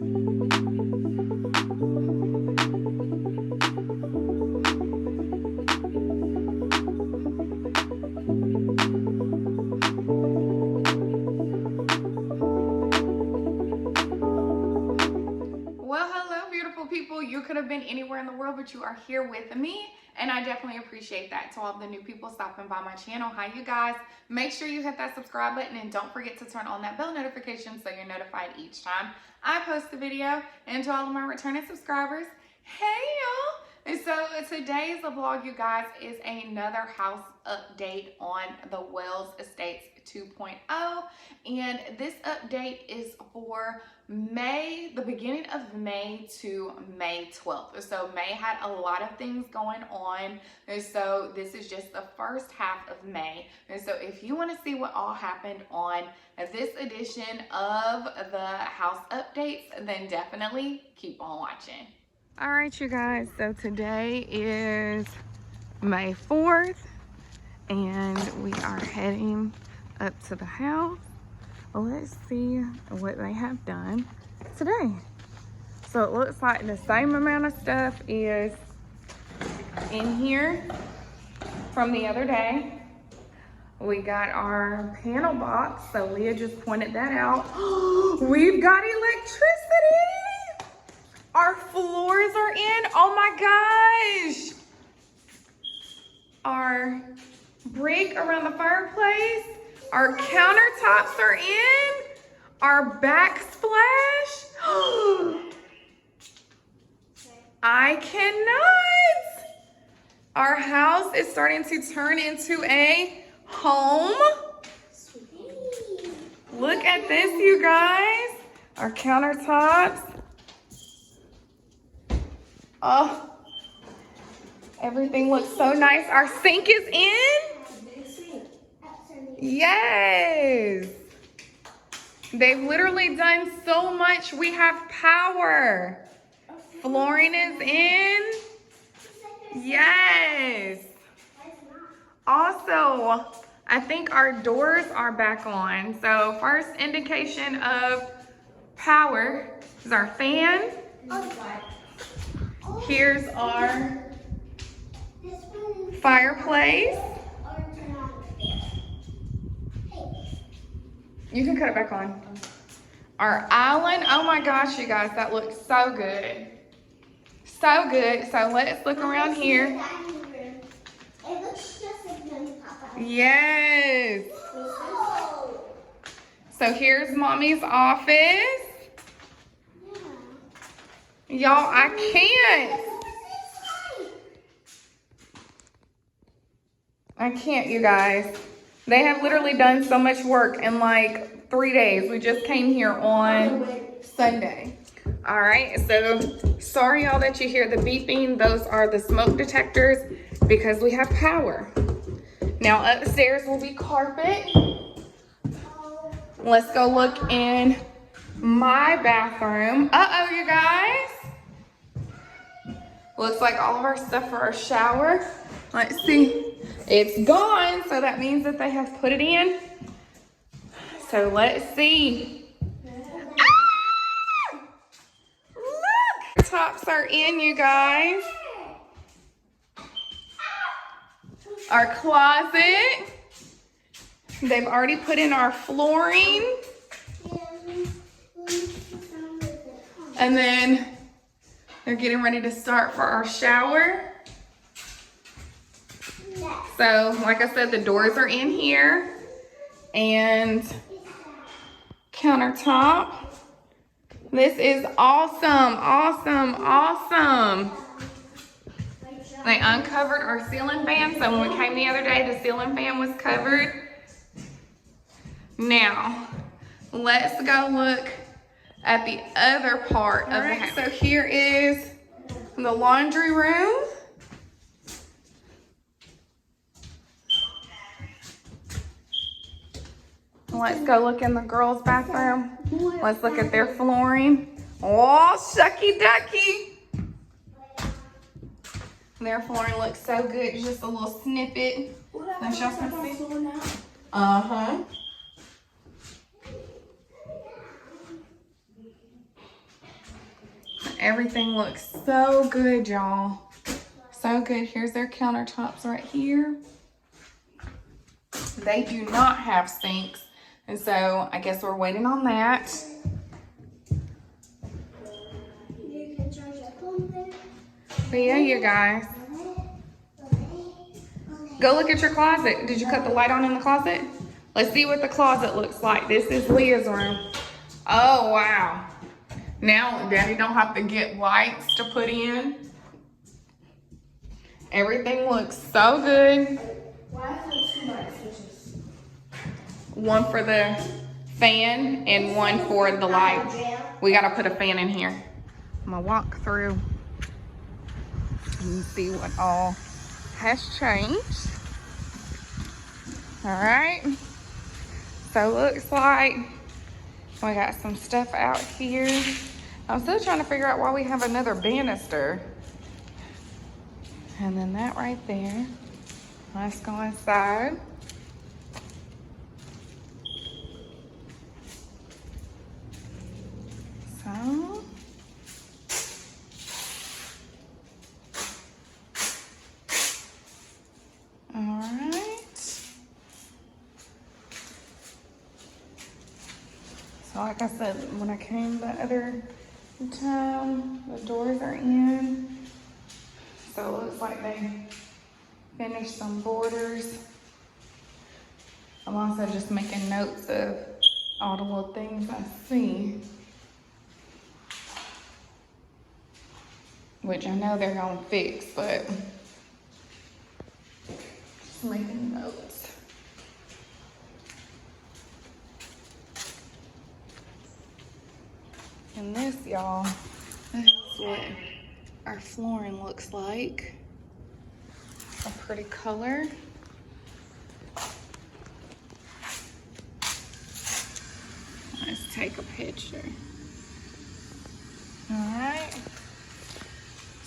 People, you could have been anywhere in the world, but you are here with me, and I definitely appreciate that. To all the new people stopping by my channel, hi you guys. Make sure you hit that subscribe button and don't forget to turn on that bell notification so you're notified each time I post a video. And to all of my returning subscribers, hey y'all. And so today's vlog, you guys, is another house update on the Wells Estates 2.0, and this update is for May, the beginning of May to May 12th. So May had a lot of things going on, and so this is just the first half of May. And so if you want to see what all happened on this edition of the house updates, then definitely keep on watching. All right, you guys, so today is May 4th, and we are heading up to the house. Let's see what they have done today. So it looks like the same amount of stuff is in here from the other day. We got our panel box, so Leah just pointed that out. We've got electricity! Our floors are in, oh my gosh! Our brick around the fireplace, our countertops are in, our backsplash. I cannot! Our house is starting to turn into a home. Look at this, you guys. Our countertops. Oh, everything looks so nice. Our sink is in. Yes. They've literally done so much. We have power. Flooring is in. Yes. Also, I think our doors are back on. So first indication of power is our fan. Here's our fireplace. You can cut it back on. Our island, oh my gosh, you guys, that looks so good. So good. So let's look around here. Yes. So here's Mommy's office. Y'all, I can't, you guys. They have literally done so much work in like 3 days. We just came here on Sunday. All right, so sorry y'all that you hear the beeping. Those are the smoke detectors because we have power. Now upstairs will be carpet. Let's go look in my bathroom. Uh-oh, you guys. Looks like all of our stuff for our shower. Let's see. It's gone, so that means that they have put it in. So let's see. Ah! Look! Tops are in, you guys. Our closet. They've already put in our flooring. And then they're getting ready to start for our shower. So, like I said, the doors are in here. And countertop. This is awesome, awesome, awesome. They uncovered our ceiling fan. So when we came the other day, the ceiling fan was covered. Now, let's go look at the other part of the house. So here is the laundry room. Let's go look in the girls' bathroom. Let's look at their flooring. Oh, shucky ducky. Their flooring looks so good. Just a little snippet. Uh-huh. Everything looks so good, y'all. So good. Here's their countertops right here. They do not have sinks, and so I guess we're waiting on that. But yeah, you guys. Go look at your closet. Did you cut the light on in the closet? Let's see what the closet looks like. This is Leah's room. Oh, wow. Now Daddy don't have to get lights to put in. Everything looks so good. Why is there 2 light switches? One for the fan and one for the light. We gotta put a fan in here. I'm gonna walk through and see what all has changed. All right. So looks like we got some stuff out here. I'm still trying to figure out why we have another banister. And then that right there. Let's go inside. So. All right. So like I said, when I came the other time, the doors are in. So it looks like they finished some borders. I'm also just making notes of all the little things I see, which I know they're gonna fix, but just making notes. And this, y'all, this is what our flooring looks like. A pretty color. Let's take a picture. All right.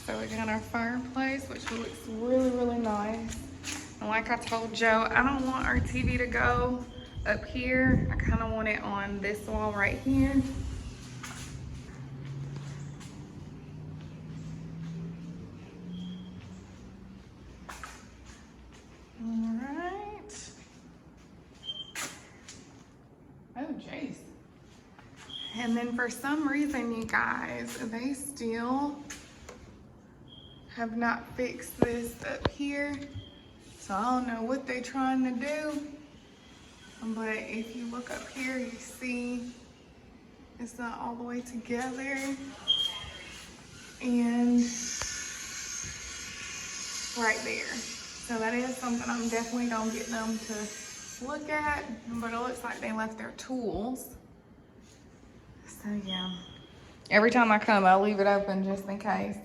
So we got our fireplace, which looks really, really nice. And like I told Joe, I don't want our TV to go up here. I kind of want it on this wall right here. And then for some reason, you guys, they still have not fixed this up here. So I don't know what they're trying to do. But if you look up here, you see it's not all the way together. And right there. So that is something I'm definitely gonna get them to look at. But it looks like they left their tools. So yeah, every time I come, I'll leave it open just in case.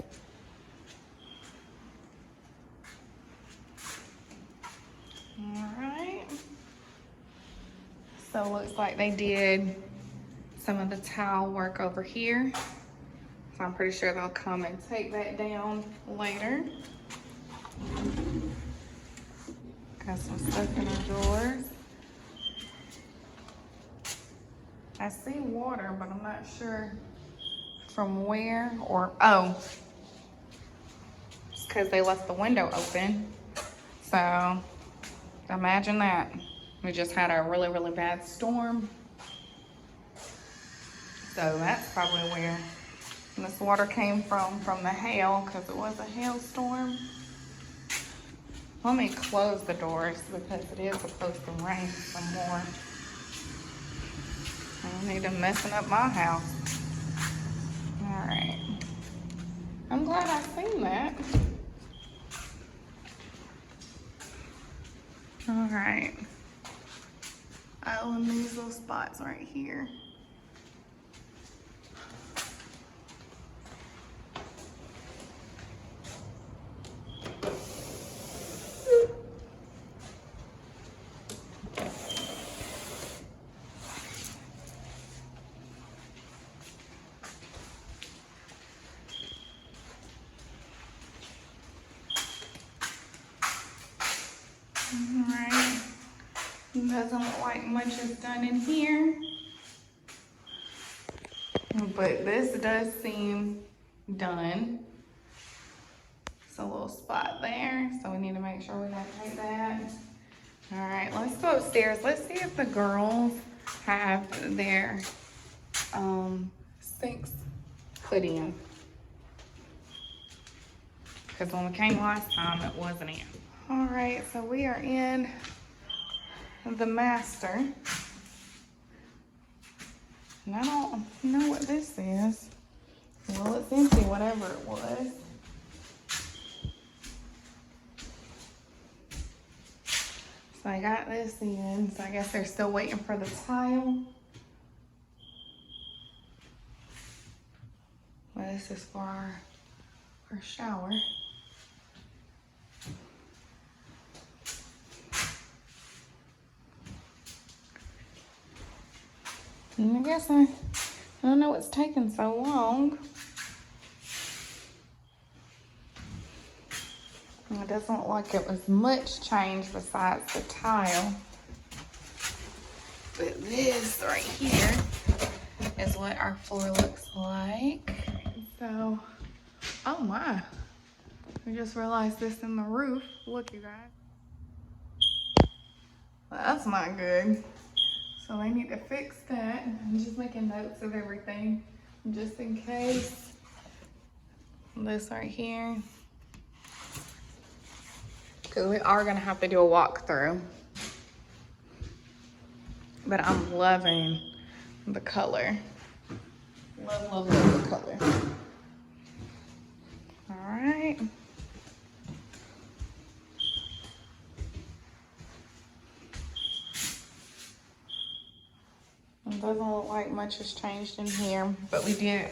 All right. So it looks like they did some of the tile work over here. So I'm pretty sure they'll come and take that down later. Got some stuff in the drawers. I see water, but I'm not sure from where or, oh, it's because they left the window open. So imagine that. We just had a really, really bad storm. So that's probably where this water came from the hail, because it was a hailstorm. Let me close the doors because it is supposed to rain some more. I don't need them messing up my house. All right. I'm glad I seen that. All right. Oh, and these little spots right here. Alright, doesn't look like much is done in here, but this does seem done. It's a little spot there, so we need to make sure we don't take that. All right, let's go upstairs. Let's see if the girls have their sinks put in. Because when we came last time, it wasn't in. All right, so we are in the master. And I don't know what this is. Well, it's empty, whatever it was. So I got this in, so I guess they're still waiting for the tile. Well, this is for our shower. And I guess I don't know what's taking so long. It doesn't look like it was much change besides the tile. But this right here is what our floor looks like. So, oh my. I just realized this in the roof. Look, you guys. Well, that's not good. So I need to fix that. I'm just making notes of everything just in case. This right here. Because we are gonna have to do a walkthrough. But I'm loving the color. Love, love, love the color. All right. It doesn't look like much has changed in here, but we did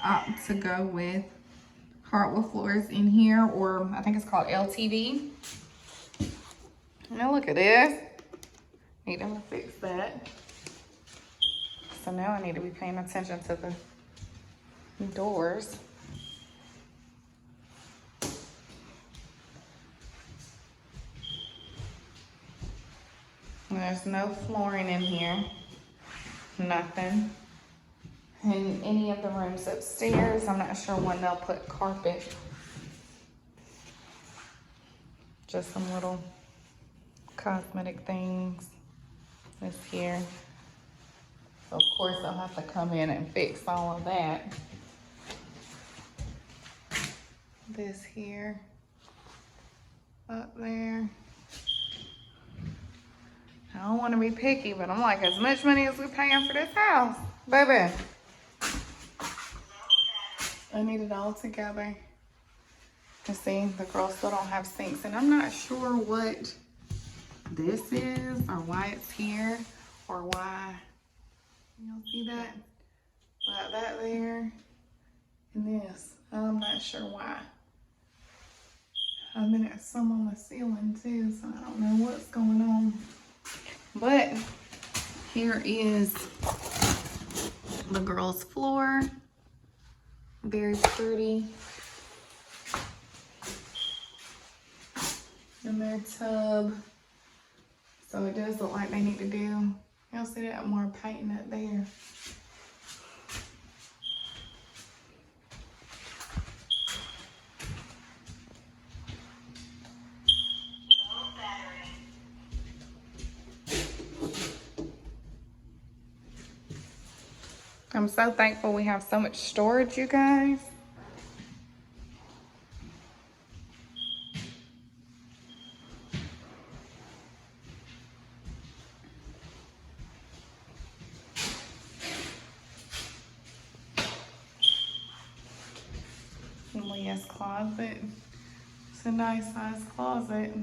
opt to go with hardwood floors in here, or I think it's called LTV. Now look at this. Need to fix that. So now I need to be paying attention to the doors. There's no flooring in here. Nothing. In any of the rooms upstairs, I'm not sure when they'll put carpet. Just some little cosmetic things. This here. So of course I'll have to come in and fix all of that. This here. Up there. I don't want to be picky, but I'm like, as much money as we're paying for this house, baby. I need it all together. You see, the girls still don't have sinks, and I'm not sure what this is or why it's here or why. Y'all see that? Got that there and this. I'm not sure why. I mean, there's some on the ceiling too, so I don't know what's going on. But here is the girls' floor. Very pretty. And their tub. So it does look like they need to do, y'all see that, more painting up there. I'm so thankful we have so much storage, you guys. Leah's closet. It's a nice size closet.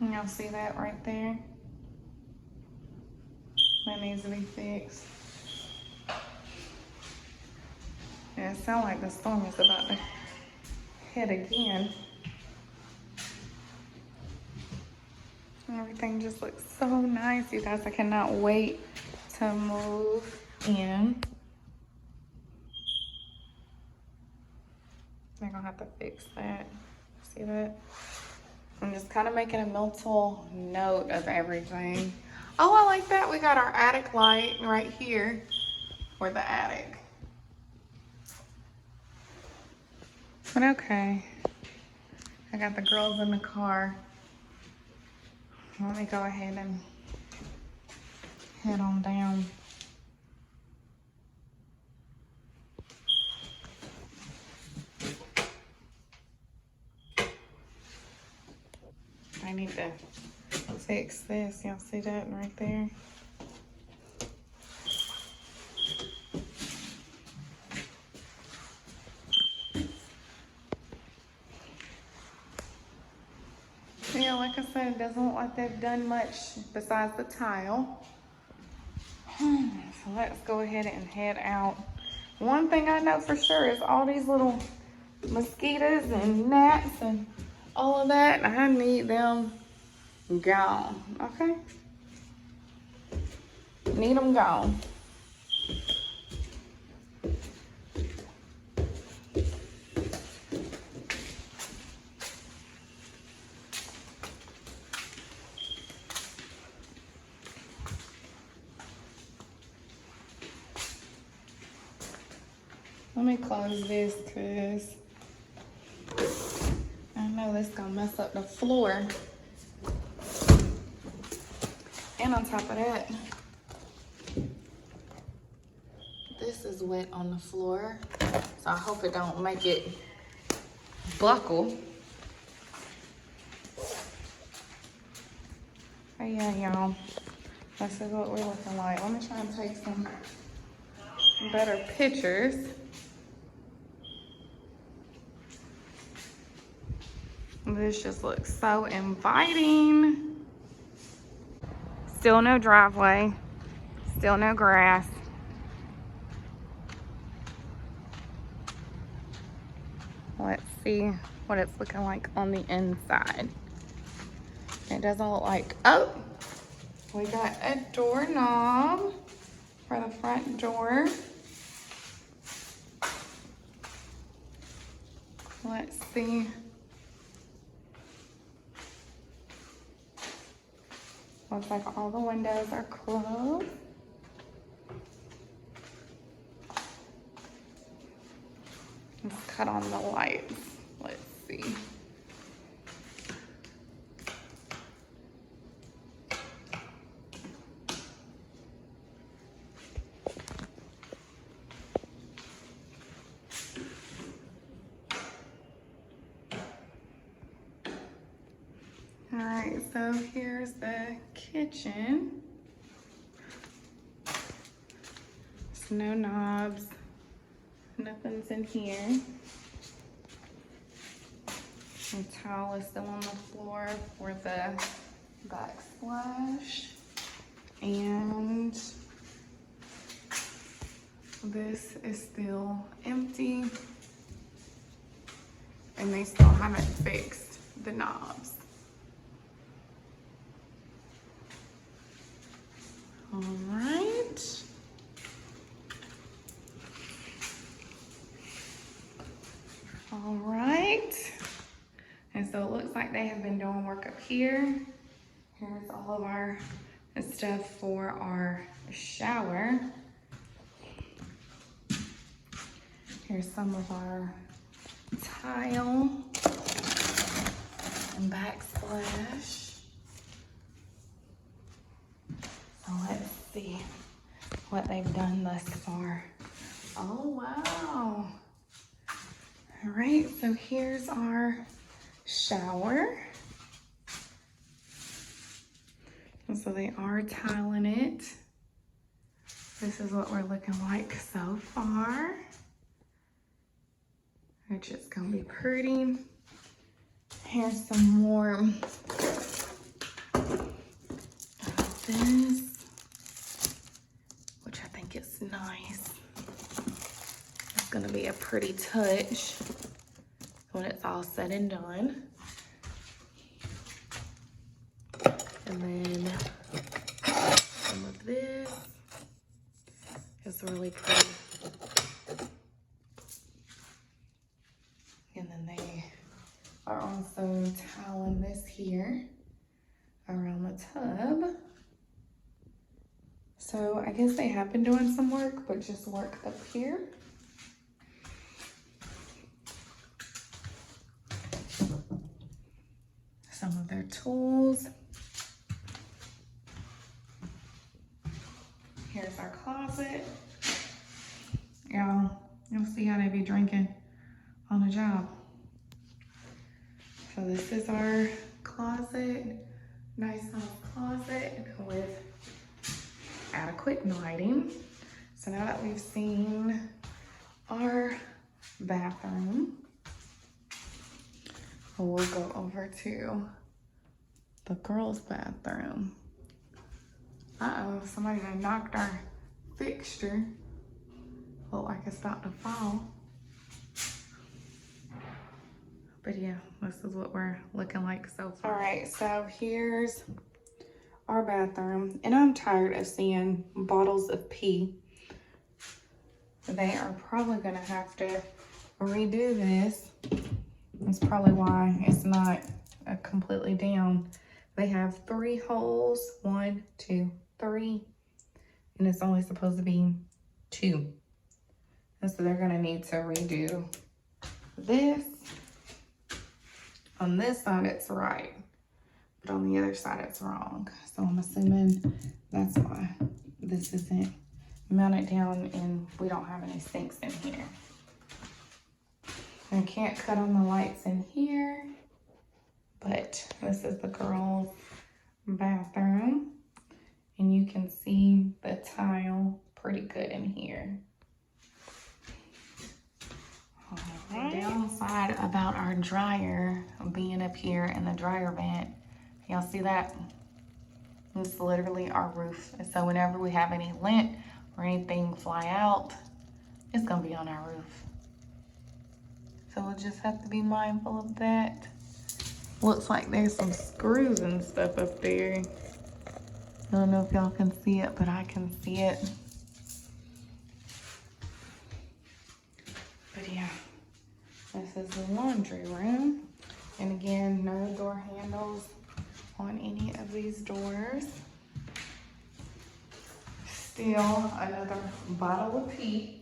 Y'all see that right there? That needs to be fixed. Yeah, it sounds like the storm is about to hit again. Everything just looks so nice, you guys. I cannot wait to move in. I'm gonna have to fix that. See that? kind of making a mental note of everything. Oh, I like that. We got our attic light right here for the attic. But okay. I got the girls in the car. Let me go ahead and head on down. I need to fix this. Y'all see that right there? Yeah, like I said, it doesn't look like they've done much besides the tile. So let's go ahead and head out. One thing I know for sure is all these little mosquitoes and gnats and all of that, I need them gone, okay? Need them gone. Let me close this because I know this gonna mess up the floor. And on top of that, this is wet on the floor. So I hope it don't make it buckle. But yeah, y'all, this is what we're looking like. Let me try and take some better pictures. This just looks so inviting. Still no driveway, still no grass. Let's see what it's looking like on the inside. It doesn't look like, oh, we got a doorknob for the front door. Let's see. Looks like all the windows are closed. Let's cut on the lights. Let's see. All right, so here's the kitchen. There's no knobs, nothing's in here. The towel is still on the floor for the backsplash. And this is still empty. And they still haven't fixed the knobs. All right. All right. And so it looks like they have been doing work up here. Here's all of our stuff for our shower. Here's some of our tile and backsplash. So let's see what they've done thus far. Oh, wow. All right, so here's our shower. And so they are tiling it. This is what we're looking like so far. Which is gonna be pretty. Here's some more of this, which I think is nice. It's gonna be a pretty touch when it's all said and done. And then some of this is really pretty. And then they are also tiling this here around the tub. So I guess they have been doing some work, but just work up here. Some of their tools. Here's our closet. You'll see how they be drinking on the job. So this is our closet. Nice little closet with adequate lighting. So now that we've seen our bathroom, we'll go over to the girls' bathroom. Uh-oh, somebody done knocked our fixture. Look like it's about to fall. But yeah, this is what we're looking like so far. All right, so here's our bathroom. And I'm tired of seeing bottles of pee. They are probably gonna have to redo this. That's probably why it's not completely down. They have 3 holes, 1, 2, 3, and it's only supposed to be 2. And so they're gonna need to redo this. On this side, it's right, but on the other side, it's wrong. So I'm assuming that's why this isn't mounted down and we don't have any sinks in here. I can't cut on the lights in here, but this is the girls' bathroom. And you can see the tile pretty good in here. The downside about our dryer being up here in the dryer vent, y'all see that? It's literally our roof. And so whenever we have any lint or anything fly out, it's gonna be on our roof. So we'll just have to be mindful of that. Looks like there's some screws and stuff up there. I don't know if y'all can see it, but I can see it. But yeah, this is the laundry room. And again, no door handles on any of these doors. Still another bottle of pee.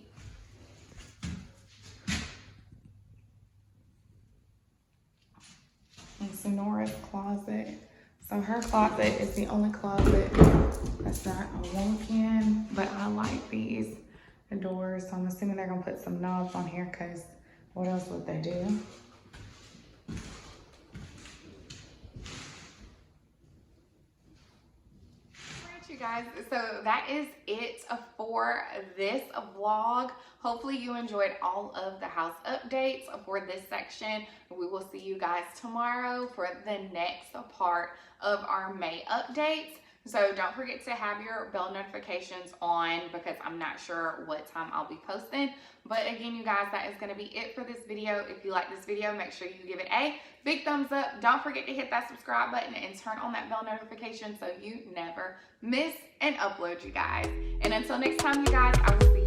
And Sonora's closet. So her closet is the only closet that's not a walk-in, but I like these doors. So I'm assuming they're gonna put some knobs on here because what else would they do? You guys, so that is it for this vlog. Hopefully you enjoyed all of the house updates for this section. We will see you guys tomorrow for the next part of our May updates. So don't forget to have your bell notifications on because I'm not sure what time I'll be posting. But again, you guys, that is going to be it for this video. If you like this video, make sure you give it a big thumbs up. Don't forget to hit that subscribe button and turn on that bell notification so you never miss an upload, you guys. And until next time, you guys, I will see you